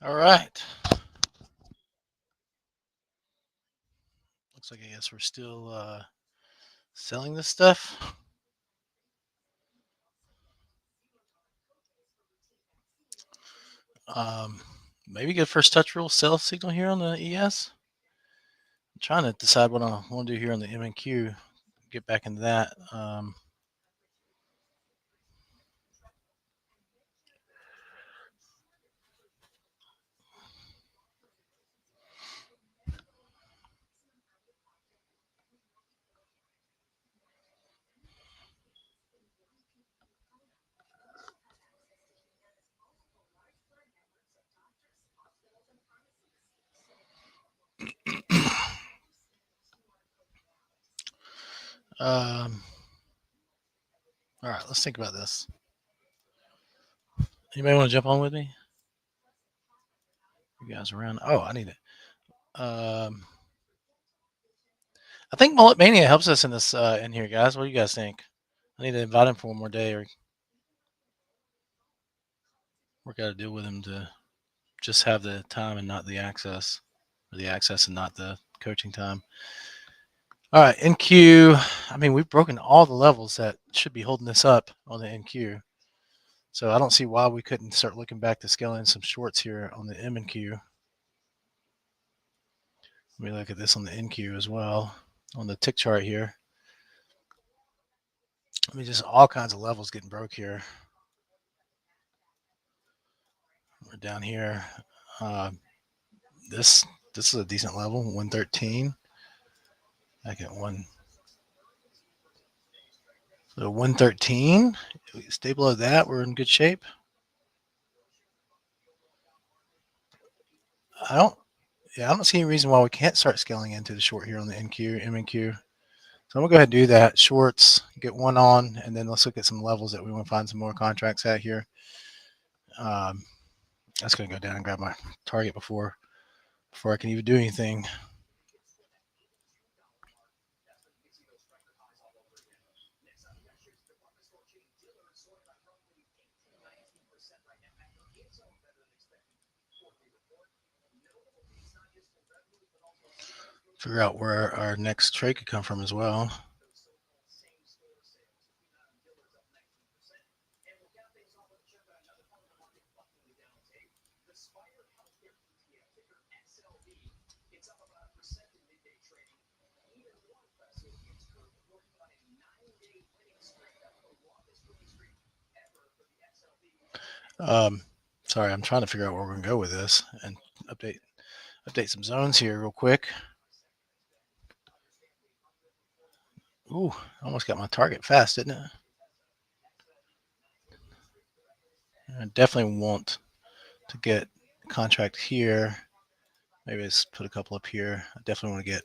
All right. Looks like I guess we're still selling this stuff. Maybe get first touch rule sell signal here on the ES. I'm trying to decide what I want to do here on the MNQ. Get back into that. All right, let's think about this. Anybody want to jump on with me? You guys around? Oh, I need it. I think Mullet Mania helps us in this in here, guys. What do you guys think? I need to invite him for one more day, or work out a deal with him to just have the time and not the access, or the access and not the coaching time. All right, NQ. I mean, we've broken all the levels that should be holding this up on the NQ. So I don't see why we couldn't start looking back to scaling some shorts here on the M and Q. Let me look at this on the NQ as well, on the tick chart here. I mean, just all kinds of levels getting broke here. We're down here. This is a decent level, 113. Back at one. So 113. If we stay below that, we're in good shape. I don't see any reason why we can't start scaling into the short here on the NQ, MNQ. So I'm gonna go ahead and do that. Shorts, get one on, and then let's look at some levels that we want to find some more contracts at here. That's gonna go down and grab my target before I can even do anything. Figure out where our next trade could come from as well. Sorry, I'm trying to figure out where we're gonna go with this and update some zones here real quick. Ooh, almost got my target fast, didn't it? I definitely want to get a contract here. Maybe let's put a couple up here. I definitely want to get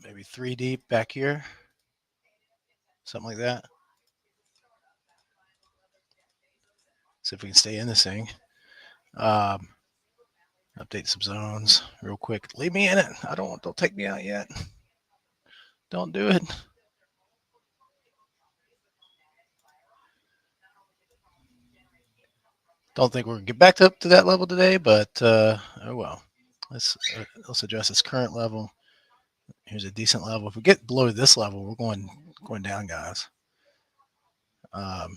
maybe 3 deep back here. Something like that. See if we can stay in this thing. Update some zones real quick. Leave me in it. Don't take me out yet. Don't do it. Don't think we're gonna get back up to that level today, but oh well. Let's address this current level. Here's a decent level. If we get below this level, we're going down, guys. Got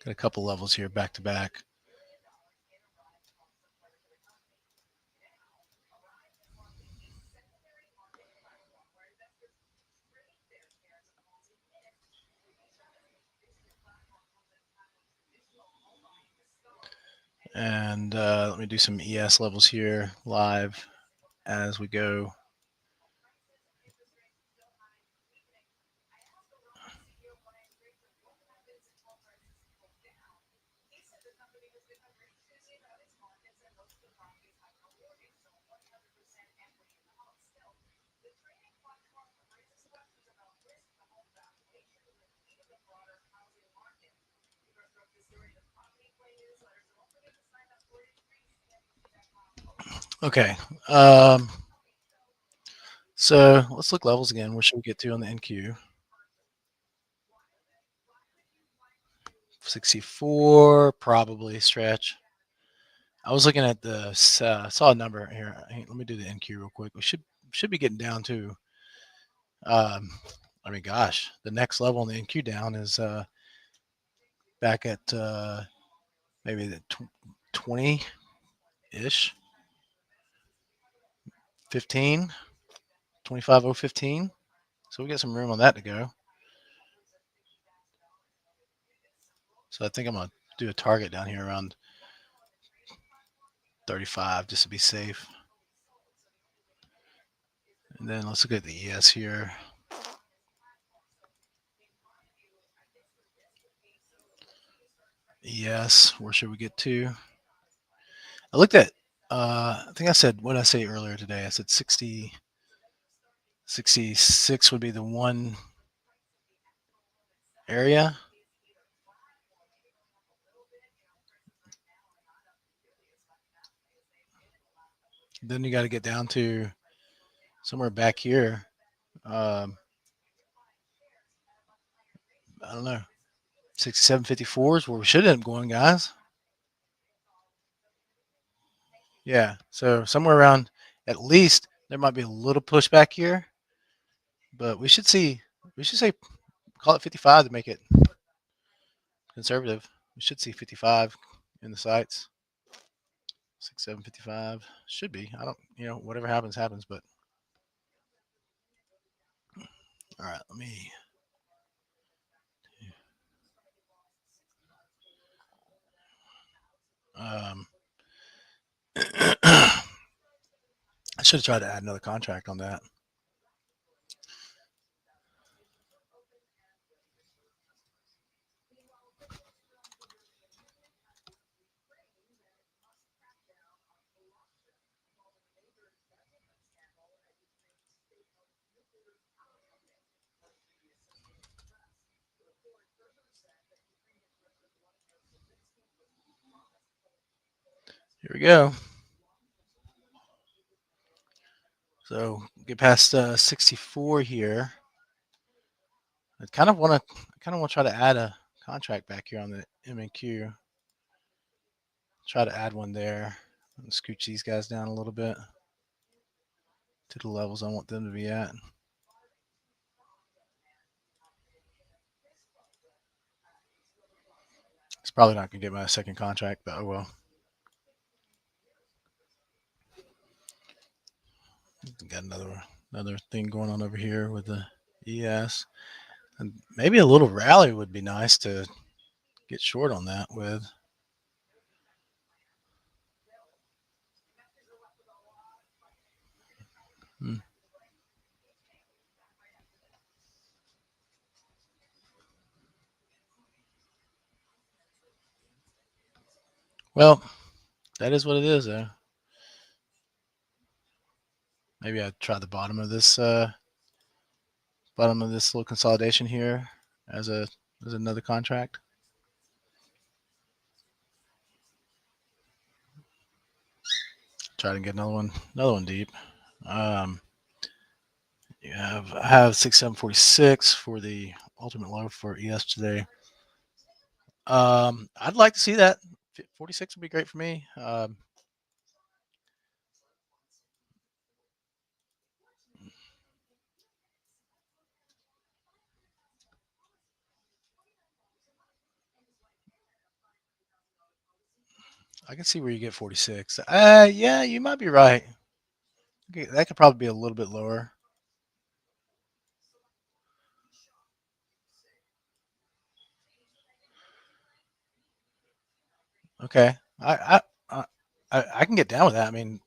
a couple levels here back to back. And let me do some ES levels here live as we go. Okay. So let's look levels again. Where should we get to on the NQ? 64 probably stretch. I was looking at the saw a number here. Let me do the NQ real quick. We should be getting down to. I mean, gosh, the next level in the NQ down is back at maybe the 20 ish, 15, 25.015. So we got some room on that to go. So I think I'm gonna do a target down here around 35 just to be safe. And then let's look at the ES here. ES, where should we get to? I looked at, I think I said, what did I say earlier today? I said 60, 66 would be the one area. Then you got to get down to somewhere back here. I don't know. 67.54 is where we should end up going, guys. Yeah. So somewhere around, at least there might be a little pushback here, but we should say, call it 55 to make it conservative. We should see 55 in the sights. 67.55 should be. I don't, whatever happens, happens. But all right, let me. I should have tried to add another contract on that. Here we go. So get past 64 here. I kind of want to try to add a contract back here on the MNQ. Try to add one there and scooch these guys down a little bit to the levels I want them to be at. It's probably not gonna get my second contract, but oh well. Got another thing going on over here with the ES, and maybe a little rally would be nice to get short on that with. Well, that is what it is, though. Maybe I'd try the bottom of this little consolidation here as another contract. Try to get another one deep. I have 6746 for the ultimate low for ES today. I'd like to see that. 46 would be great for me. I can see where you get 46. Yeah, you might be right. Okay, that could probably be a little bit lower. Okay, I can get down with that. I mean,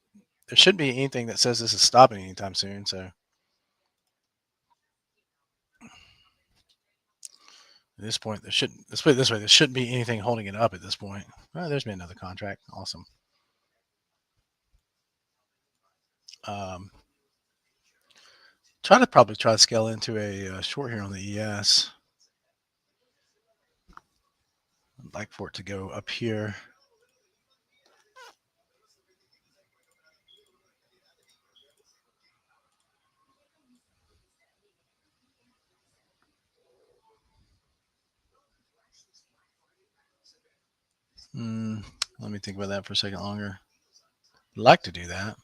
there shouldn't be anything that says this is stopping anytime soon. So at this point, let's put it this way, there shouldn't be anything holding it up at this point. Oh, there's been another contract. Awesome. Probably try to scale into a short here on the ES. I'd like for it to go up here. Let me think about that for a second longer. I'd like to do that.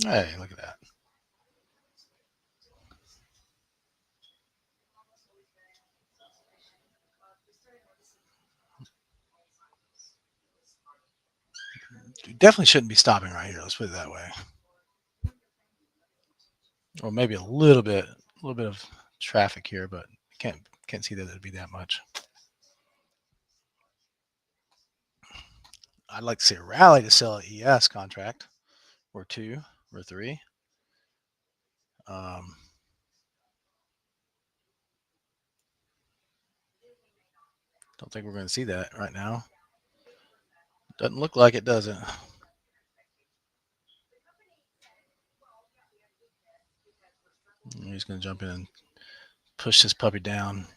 Hey, look at that. You definitely shouldn't be stopping right here. Let's put it that way. Or maybe a little bit of traffic here, but can't see that it'd be that much. I'd like to see a rally to sell an ES contract or two or three. Don't think we're going to see that right now. Doesn't look like it, does it? He's going to jump in and push this puppy down.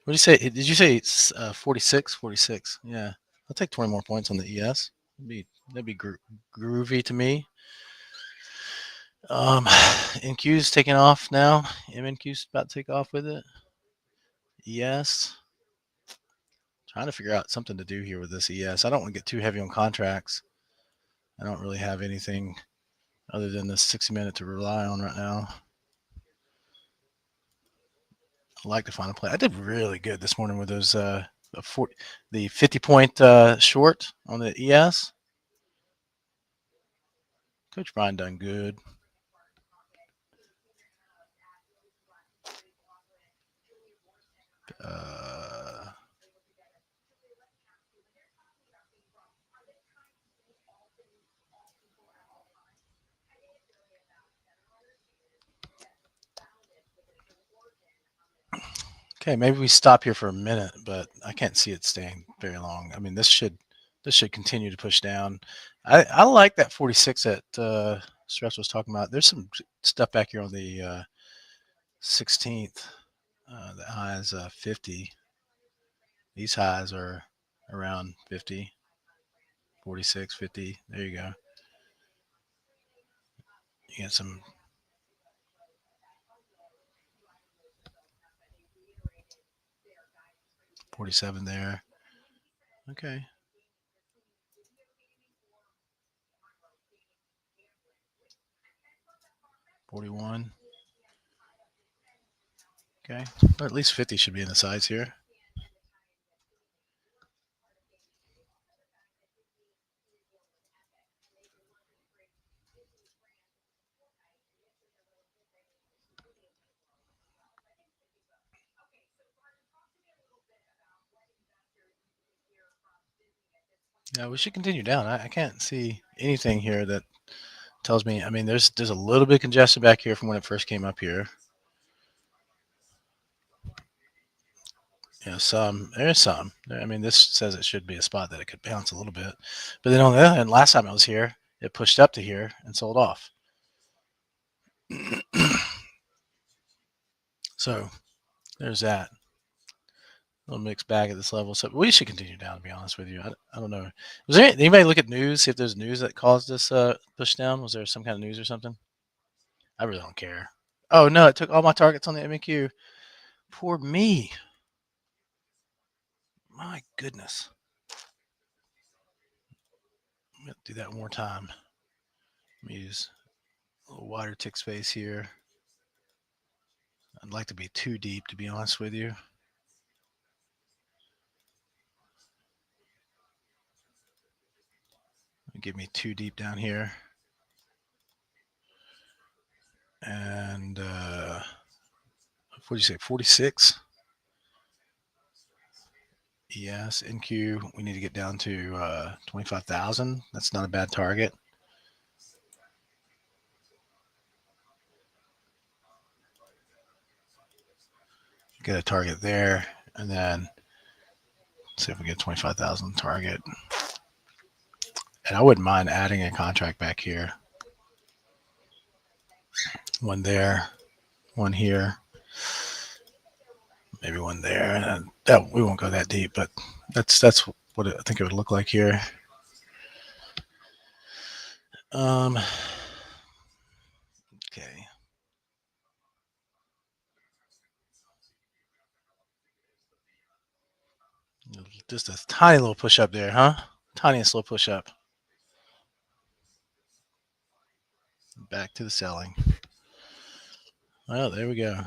What did you say? Did you say it's 46? 46. Yeah. I'll take 20 more points on the ES. That'd be groovy to me. NQ's taking off now. MNQ's about to take off with it. ES. Trying to figure out something to do here with this ES. I don't want to get too heavy on contracts. I don't really have anything other than this 60-minute to rely on right now. I'd like to find a play. I did really good this morning with those the 50-point short on the ES. Coach Brian done good. Okay, maybe we stop here for a minute, but I can't see it staying very long. I mean, this should continue to push down. I like that 46 that Stress was talking about. There's some stuff back here on the 16th. The high is 50. These highs are around 50, 46, 50. There you go. You get some. $47 there. Okay. $41. Okay. Or at least 50 should be in the sides here. Yeah, we should continue down. I can't see anything here that tells me. I mean, there's a little bit of congestion back here from when it first came up here. There's some. I mean, this says it should be a spot that it could bounce a little bit. But then on the other hand, last time I was here, it pushed up to here and sold off. So there's that. A little mixed bag at this level. So we should continue down, to be honest with you. I don't know. Was there anybody look at news, see if there's news that caused this push down? Was there some kind of news or something? I really don't care. Oh, no, it took all my targets on the MEQ. Poor me. My goodness. I'm going to do that one more time. Let me use a little wider tick space here. I'd like to be too deep, to be honest with you. Give me too deep down here. And what did you say, 46? Yes, NQ, we need to get down to 25,000. That's not a bad target. Get a target there, and then see if we get 25,000 target. And I wouldn't mind adding a contract back here. One there, one here, maybe one there. We won't go that deep, but That's what I think it would look like here. Um, okay. Just a tiny little push up there, huh? Tiniest little push up. Back to the selling. Well, there we go.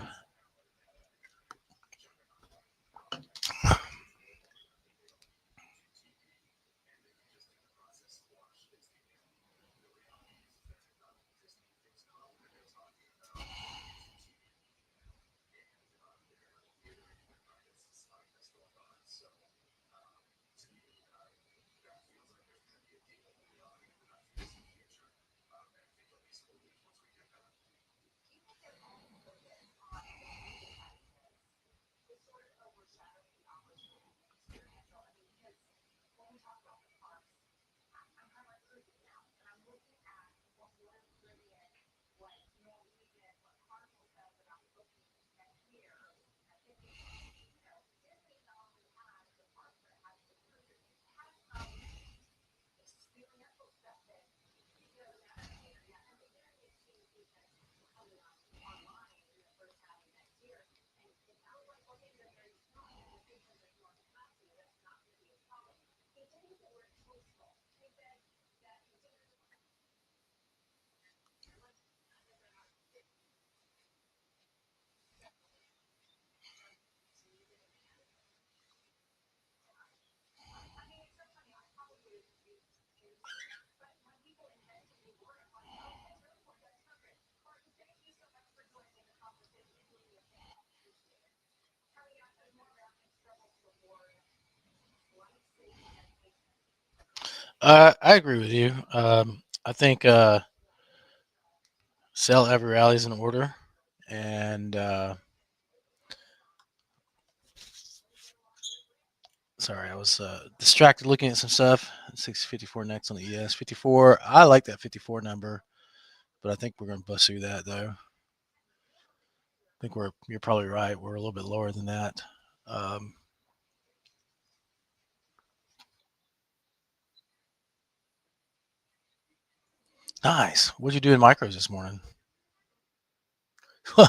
I agree with you. I think sell every rally is in order, and sorry, I was distracted looking at some stuff. 654 next on the ES 54. I like that 54 number, but I think we're going to bust through that though. I think you're probably right. We're a little bit lower than that. Um, nice. What'd you do in micros this morning?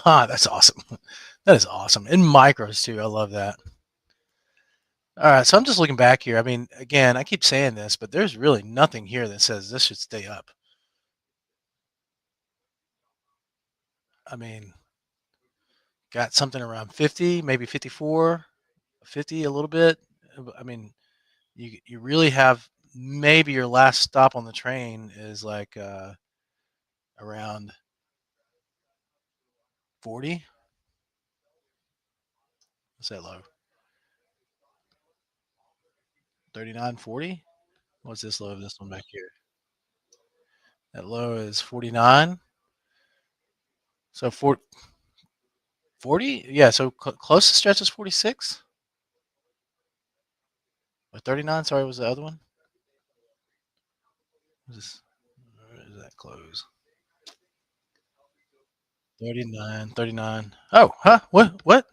That's awesome. That is awesome. In micros too. I love that. All right, so I'm just looking back here. I mean, again, I keep saying this, but there's really nothing here that says this should stay up. I mean, got something around 50, maybe 54, 50 a little bit. I mean, you really have maybe your last stop on the train is like around 40. What's that low? 39, 40? What's this low of this one back here? That low is 49. So 40? Yeah, so closest stretch is 46? Or 39, sorry, was the other one? Where is that close? 39, 39. Oh, huh? What?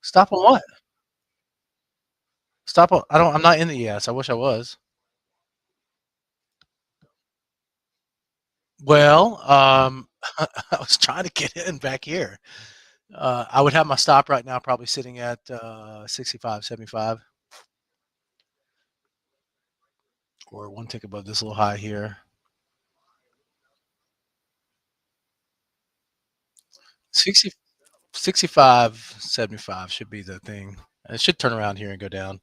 Stop on what? Stop on, I'm not in the ES. I wish I was. Well, I was trying to get in back here. I would have my stop right now probably sitting at 65, 75, or one tick above this little high here. 60, 65, 75 should be the thing. It should turn around here and go down.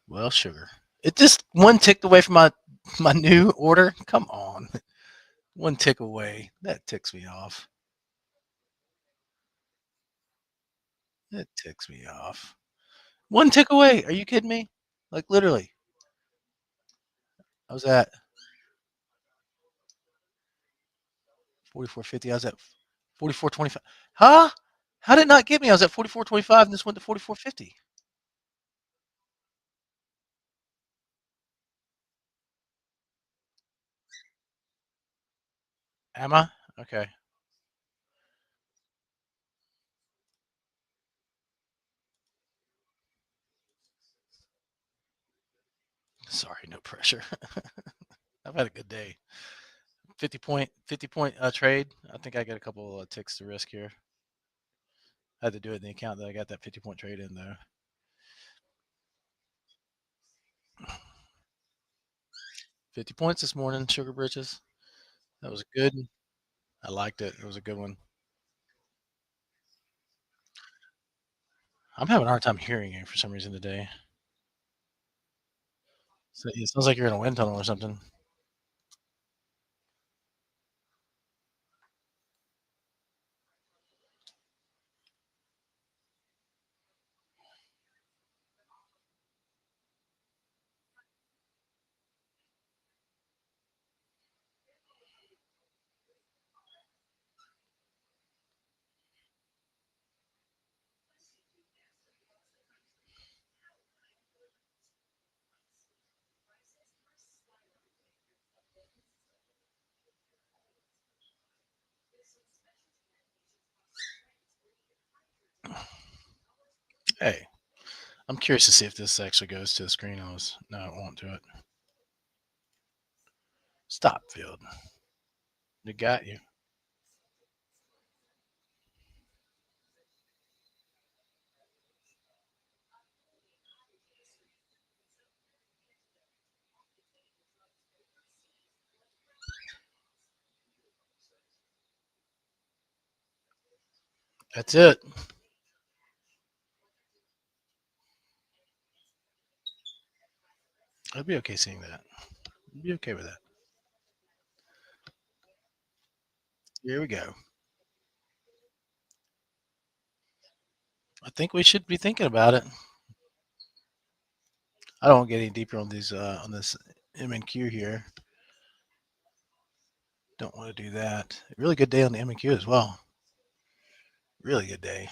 Well, sugar. It just one ticked away from my new order. Come on. One tick away. That ticks me off. That ticks me off. One tick away. Are you kidding me? Like literally. I was at 44.50. I was at 44.25. Huh? How did it not get me? I was at 44.25 and this went to 44.50. Am I? Okay. Sorry, no pressure. I've had a good day. 50 point trade. I think I got a couple ticks to risk here. I had to do it in the account that I got that 50-point trade in though. 50 points this morning, Sugar Britches. That was good. I liked it. It was a good one. I'm having a hard time hearing you for some reason today. So it sounds like you're in a wind tunnel or something. Hey, I'm curious to see if this actually goes to the screen. No, it won't do it. Stop, Field. They got you. That's it. I'd be okay seeing that. I'd be okay with that. Here we go. I think we should be thinking about it. I don't want to get any deeper on these on this MNQ here. Don't want to do that. Really good day on the MNQ as well. Really good day.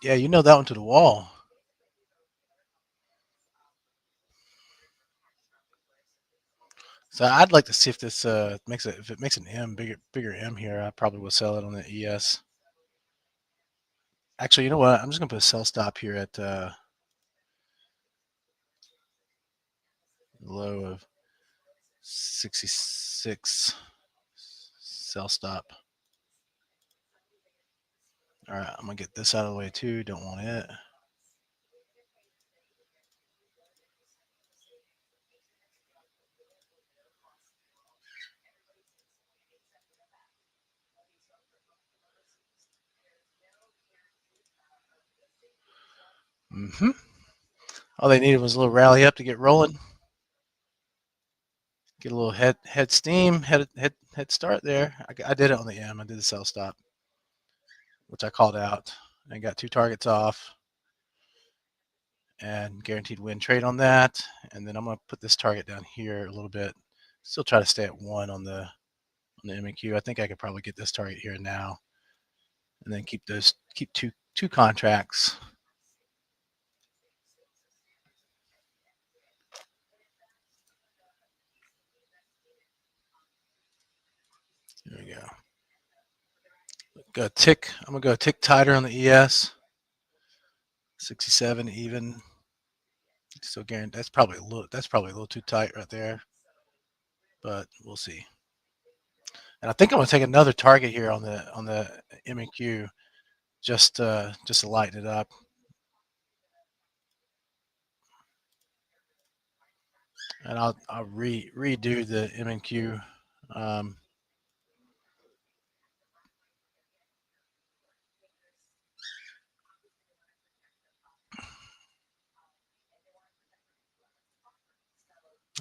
Yeah, you know that one to the wall. So I'd like to see if this makes it. If it makes an M bigger M here, I probably will sell it on the ES. Actually, you know what? I'm just gonna put a sell stop here at low of 66. Sell stop. All right, I'm gonna get this out of the way too. Don't want it. Mm-hmm. All they needed was a little rally up to get rolling. Get a little head steam, head start there. I did it on the M. I did the sell stop, which I called out, and got 2 targets off, and guaranteed win trade on that. And then I'm gonna put this target down here a little bit. Still try to stay at 1 on the MNQ. I think I could probably get this target here now, and then keep two contracts. There we go. I'm gonna go a tick tighter on the ES. 67 even. Still guaranteed. That's probably a little too tight right there, but we'll see. And I think I'm gonna take another target here on the MNQ, just to lighten it up. And I'll redo the MNQ.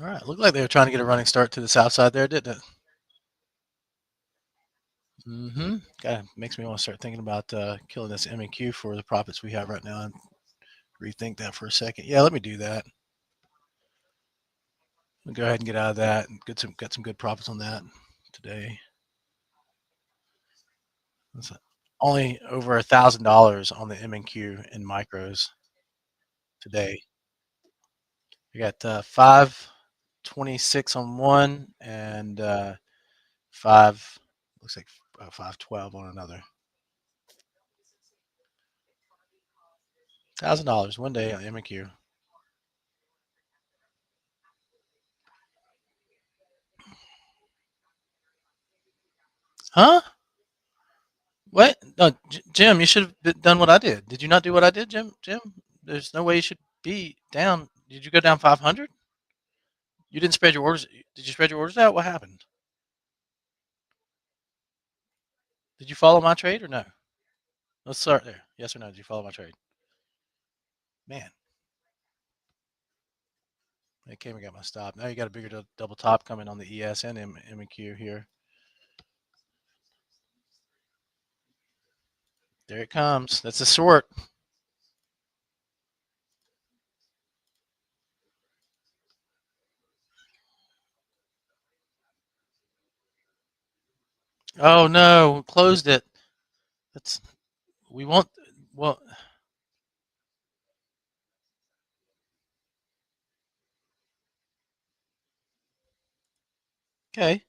All right, looked like they were trying to get a running start to the south side there, didn't it? Mm-hmm. Kind of makes me want to start thinking about killing this MNQ for the profits we have right now and rethink that for a second. Yeah, let me do that. I'll go ahead and get out of that and get some good profits on that today. That's only over $1,000 on the MNQ in micros today. We got 5 526 on one and 5 looks like 512 on another. $1,000 one day on M&Q. Huh? What? No, Jim, you should have done what I did. Did you not do what I did, Jim? Jim, there's no way you should be down. Did you go down 500? You didn't spread your orders. Did you spread your orders out? What happened? Did you follow my trade or no? Let's start there. Yes or no? Did you follow my trade? Man, it came and got my stop. Now you got a bigger double top coming on the ES and M&Q here. There it comes. That's a short. Oh no, closed it. That's we want. Well, okay.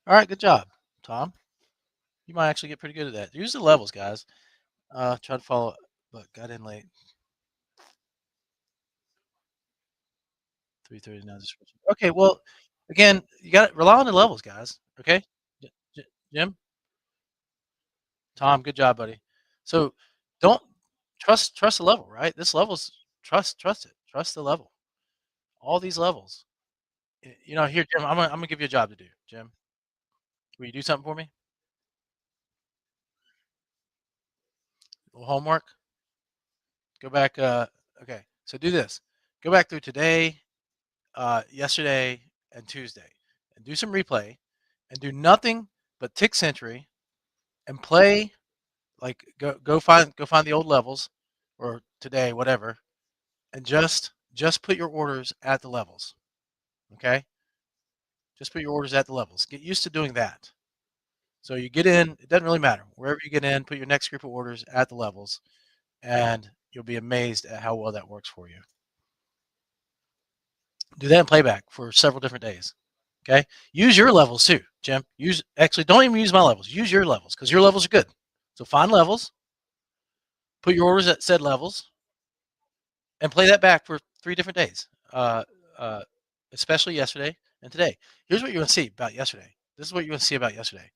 All right, good job, Tom. You might actually get pretty good at that. Use the levels, guys. Try to follow, but got in late. 339. Okay, well, again, you got to rely on the levels, guys. Okay, Jim, Tom, good job, buddy. So don't trust the level, right? This level's trust it, trust the level. All these levels. Here, Jim, I'm gonna give you a job to do. Jim, will you do something for me? A little homework. Go back. Okay, so do this. Go back through today, yesterday, and Tuesday, and do some replay, and do nothing but tick century, and play like go find the old levels, or today, whatever, and just put your orders at the levels. Okay, just put your orders at the levels. Get used to doing that. So you get in. It doesn't really matter wherever you get in. Put your next group of orders at the levels, and you'll be amazed at how well that works for you. Do that in playback for several different days. Okay. Use your levels too, Jim. Don't even use my levels. Use your levels because your levels are good. So find levels, put your orders at said levels, and play that back for 3 different days. Uh, especially yesterday and today. Here's what you're going to see about yesterday. This is what you're going to see about yesterday.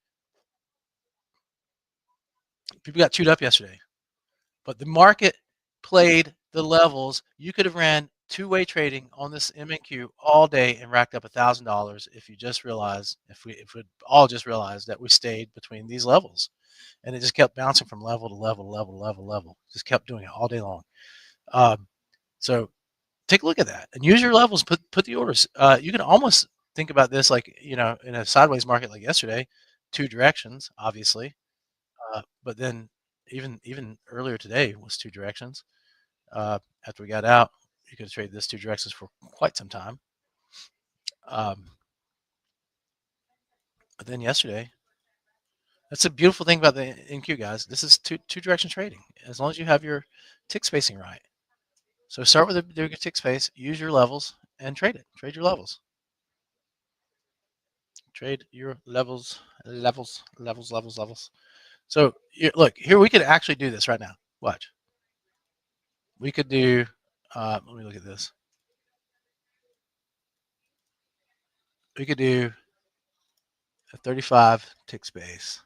People got chewed up yesterday, but the market played the levels. You could have ran two-way trading on this M&Q all day and racked up $1,000 if you just realized, if we all just realized that we stayed between these levels, and it just kept bouncing from level to level, level, level, level. Just kept doing it all day long. So take a look at that and use your levels. Put the orders. You can almost think about this like in a sideways market like yesterday, 2 directions, obviously, but then even earlier today was 2 directions. After we got out, you could trade this 2 directions for quite some time. But then yesterday, that's a beautiful thing about the NQ, guys. This is two direction trading as long as you have your tick spacing right. So start with a tick space, use your levels, and trade it. Trade your levels. Trade your levels. So look, here we could actually do this right now. Watch. We could do, let me look at this. We could do a 35 tick space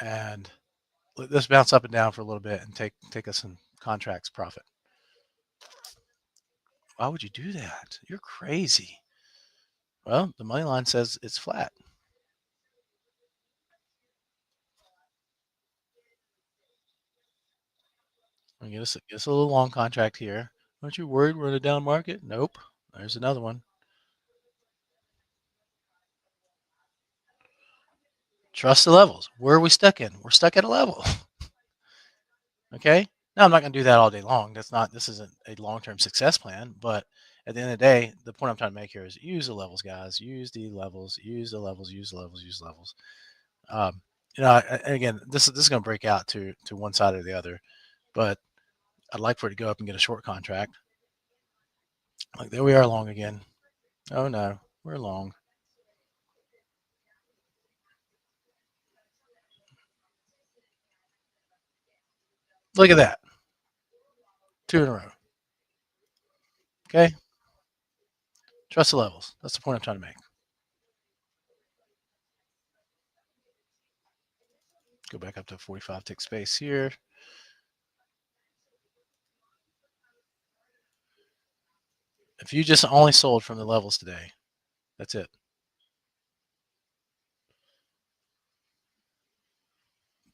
and let this bounce up and down for a little bit and take us some contracts profit. Why would you do that? You're crazy. Well, the money line says it's flat. I'm get us a little long contract here. Aren't you worried we're in a down market? Nope. There's another one. Trust the levels. Where are we stuck in? We're stuck at a level. Okay. Now I'm not going to do that all day long. This isn't a long-term success plan, but at the end of the day, the point I'm trying to make here is use the levels, guys. Use the levels, use the levels, use the levels, use the levels. Again, this is going to break out to one side or the other, but I'd like for it to go up and get a short contract. Like there we are long again. Oh no, we're long. Look at that. 2 in a row. Okay. Trust the levels. That's the point I'm trying to make. Go back up to 45 tick space here. If you just only sold from the levels today, that's it.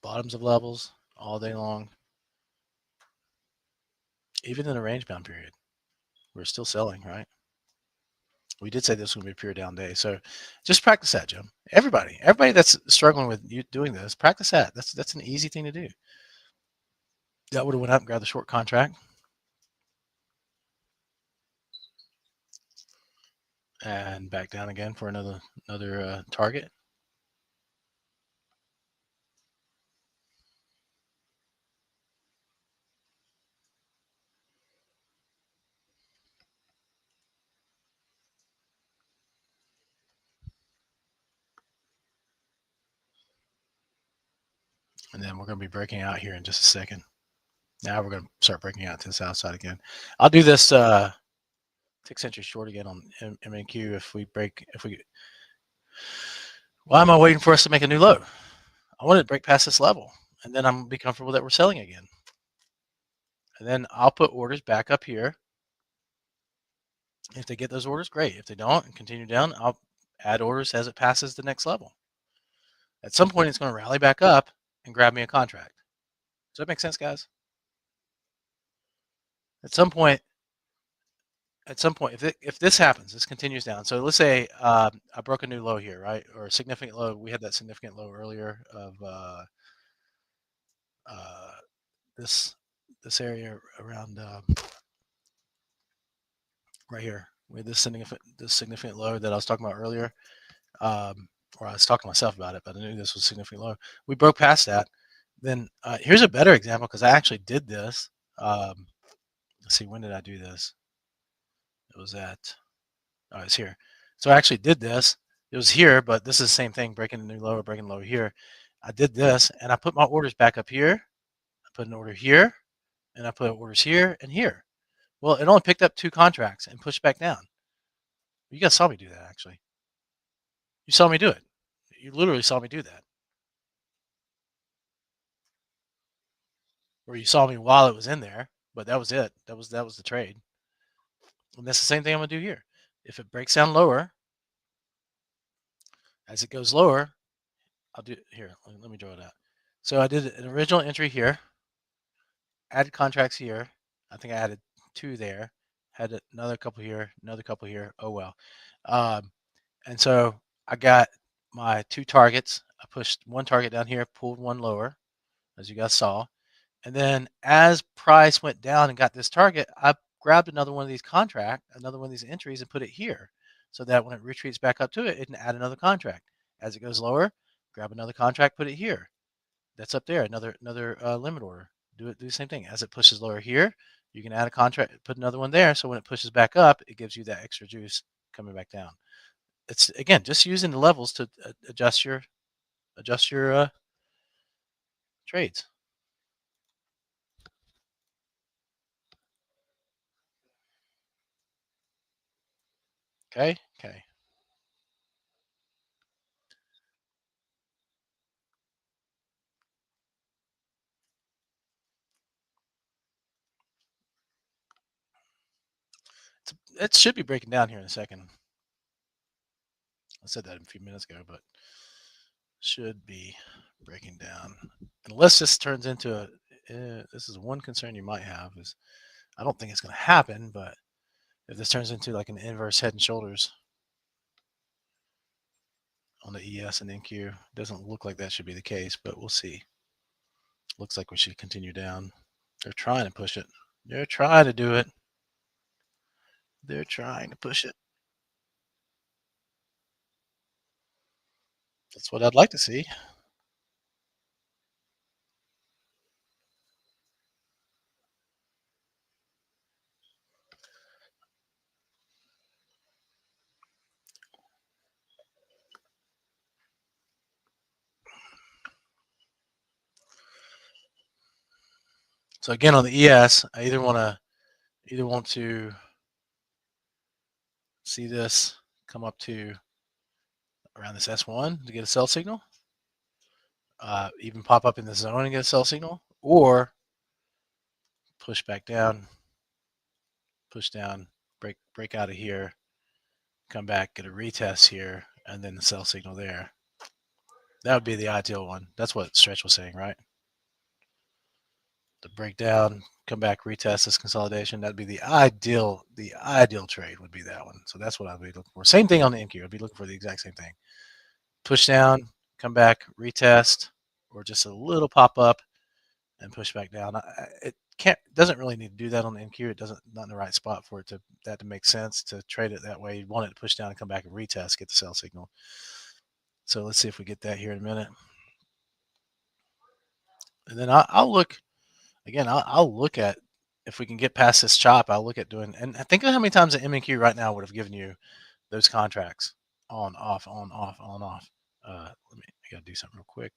Bottoms of levels all day long. Even in a range bound period, we're still selling, right? We did say this was going to be a pure down day. So just practice that, Jim. Everybody that's struggling with you doing this, practice that. That's an easy thing to do. That would have went up and grabbed the short contract and back down again for another target. And then we're going to be breaking out here in just a second. Now we're going to start breaking out to the south side again. I'll do this 6 inches short again on MNQ if we break. Why am I waiting for us to make a new low? I want to break past this level, and then I'm going to be comfortable that we're selling again. And then I'll put orders back up here. If they get those orders, great. If they don't and continue down, I'll add orders as it passes the next level. At some point, it's going to rally back up and grab me a contract. Does that make sense, guys? At some point, if this happens, this continues down. So let's say I broke a new low here, right, or a significant low. We had that significant low earlier of this area around right here. We had this significant low that I was talking about earlier, or I was talking to myself about it, but I knew this was significant low. We broke past that. Then here's a better example because I actually did this. Let's see, when did I do this? It was it's here. So I actually did this. It was here, but this is the same thing, breaking a new low or breaking low here. I did this, and I put my orders back up here. I put an order here, and I put orders here and here. Well, it only picked up 2 contracts and pushed back down. You guys saw me do that, actually. You saw me do it. You literally saw me do that. Or you saw me while it was in there, but that was it. That was the trade. And that's the same thing I'm going to do here. If it breaks down lower, as it goes lower, I'll do it here. Let me draw it out. So I did an original entry here, added contracts here. I think I added 2 there, had another couple here, another couple here. Oh well. And so I got my 2 targets. I pushed 1 target down here, pulled 1 lower, as you guys saw. And then as price went down and got this target, I grabbed another one of these entries and put it here so that when it retreats back up to it, it can add another contract. As it goes lower, grab another contract, put it here. That's up there, another limit order. Do the same thing. As it pushes lower here, you can add a contract, put another one there. So when it pushes back up, it gives you that extra juice coming back down. It's again just using the levels to adjust your trades. Okay. It should be breaking down here in a second. I said that a few minutes ago, but should be breaking down. Unless this turns into this is one concern you might have is I don't think it's going to happen, but if this turns into like an inverse head and shoulders on the ES and NQ, it doesn't look like that should be the case, but we'll see. Looks like we should continue down. They're trying to push it. They're trying to do it. They're trying to push it. That's what I'd like to see. So again, on the ES, I either want to see this come up to around this S1 to get a cell signal, even pop up in the zone and get a cell signal, or push back down, push down, break out of here, come back, get a retest here, and then the cell signal there. That would be the ideal one. That's what Stretch was saying, right? The breakdown, come back, retest this consolidation. That'd be the ideal trade would be that one. So that's what I'd be looking for. Same thing on the NQ. I'd be looking for the exact same thing. Push down, come back, retest, or just a little pop up and push back down. It doesn't really need to do that on the NQ. It doesn't, not in the right spot for it to make sense to trade it that way. You want it to push down and come back and retest, get the sell signal. So let's see if we get that here in a minute. And then I'll look again. I'll look at if we can get past this chop. I'll look at doing, and think of how many times the MNQ right now would have given you those contracts on, off, on, off, on, off. I gotta do something real quick.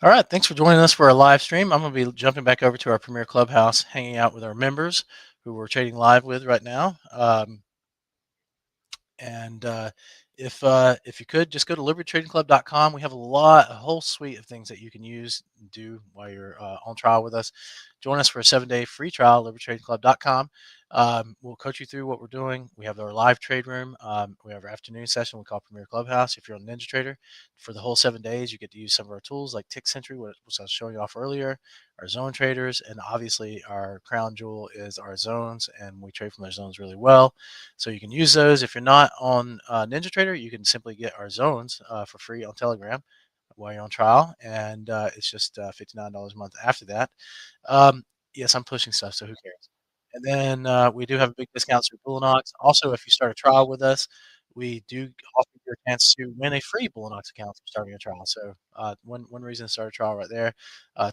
All right, thanks for joining us for our live stream. I'm going to be jumping back over to our Premier Clubhouse, hanging out with our members who we're trading live with right now. And if you could just go to libertytradingclub.com. We have a whole suite of things that you can use and do while you're on trial with us. Join us for a 7-day free trial, libertytradingclub.com. We'll coach you through what we're doing. We have our live trade room. We have our afternoon session we call Premier Clubhouse. If you're on NinjaTrader, for the whole 7 days, you get to use some of our tools like Tick Sentry, which I was showing you off earlier, our zone traders, and obviously our crown jewel is our zones, and we trade from those zones really well. So you can use those. If you're not on NinjaTrader, you can simply get our zones for free on Telegram while you're on trial, and it's just $59 a month after that. Yes, I'm pushing stuff, so who cares? And then we do have a big discount through Bullinox. Also, if you start a trial with us, we do offer you a chance to win a free Bullinox account for starting a trial. So one reason to start a trial right there.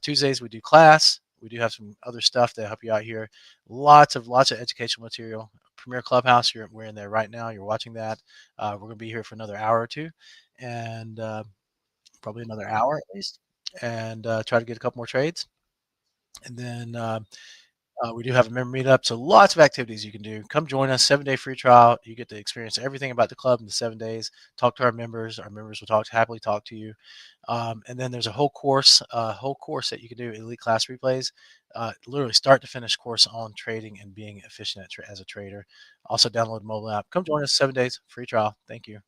Tuesdays we do class. We do have some other stuff to help you out here. Lots of educational material. Premier Clubhouse, we're in there right now. You're watching that. We're going to be here for another hour or two, and probably another hour at least, and try to get a couple more trades. And then we do have a member meetup, so lots of activities you can do. Come join us, 7-day free trial. You get to experience everything about the club in the 7 days. Talk to our members. Our members will happily talk to you. And then there's a whole course that you can do, elite class replays, literally start to finish course on trading and being efficient as a trader. Also download the mobile app. Come join us, 7 days free trial. Thank you.